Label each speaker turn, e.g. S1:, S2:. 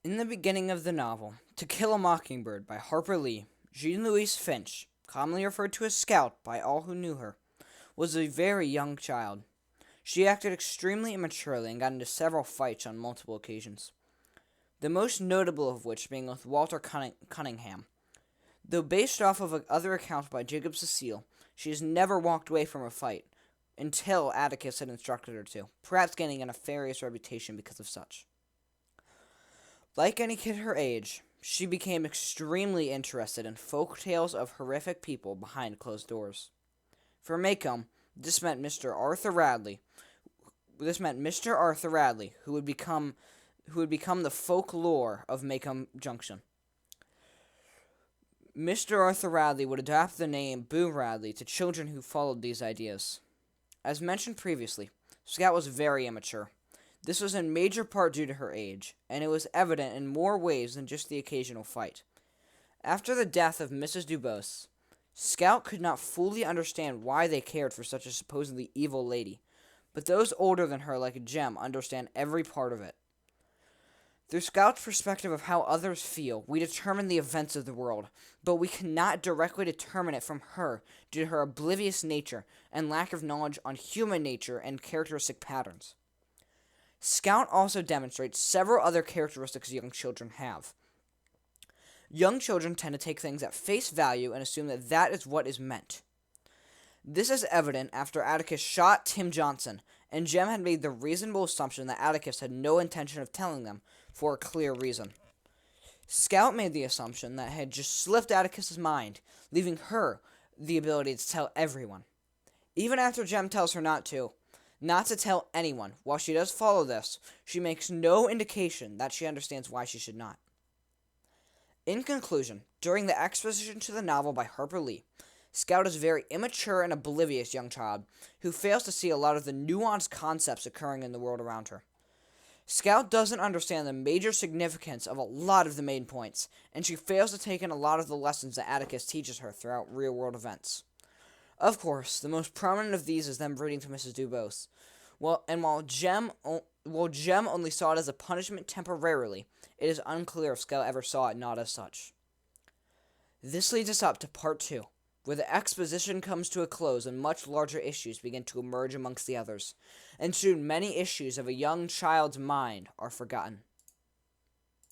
S1: In the beginning of the novel, To Kill a Mockingbird by Harper Lee, Jean Louise Finch, commonly referred to as Scout by all who knew her, was a very young child. She acted extremely immaturely and got into several fights on multiple occasions, the most notable of which being with Walter Cunningham. Though based off of other accounts by Jacob Cecile, she has never walked away from a fight until Atticus had instructed her to, perhaps gaining a nefarious reputation because of such. Like any kid her age, she became extremely interested in folk tales of horrific people behind closed doors. For Maycomb, this meant Mr. Arthur Radley, who would become the folklore of Maycomb Junction. Mr. Arthur Radley would adapt the name Boo Radley to children who followed these ideas. As mentioned previously, Scout was very immature. This was in major part due to her age, and it was evident in more ways than just the occasional fight. After the death of Mrs. Dubose, Scout could not fully understand why they cared for such a supposedly evil lady, but those older than her, like Jem, understand every part of it. Through Scout's perspective of how others feel, we determine the events of the world, but we cannot directly determine it from her due to her oblivious nature and lack of knowledge on human nature and characteristic patterns. Scout also demonstrates several other characteristics young children have. Young children tend to take things at face value and assume that that is what is meant. This is evident after Atticus shot Tim Johnson, and Jem had made the reasonable assumption that Atticus had no intention of telling them for a clear reason. Scout made the assumption that had just slipped Atticus's mind, leaving her the ability to tell everyone. Even after Jem tells her not to tell anyone. While she does follow this, she makes no indication that she understands why she should not. In conclusion, during the exposition to the novel by Harper Lee, Scout is a very immature and oblivious young child who fails to see a lot of the nuanced concepts occurring in the world around her. Scout doesn't understand the major significance of a lot of the main points, and she fails to take in a lot of the lessons that Atticus teaches her throughout real-world events. Of course, the most prominent of these is them breeding to Mrs. Dubose. While Jem only saw it as a punishment temporarily, it is unclear if Scout ever saw it not as such. This leads us up to Part 2, where the exposition comes to a close and much larger issues begin to emerge amongst the others, and soon many issues of a young child's mind are forgotten.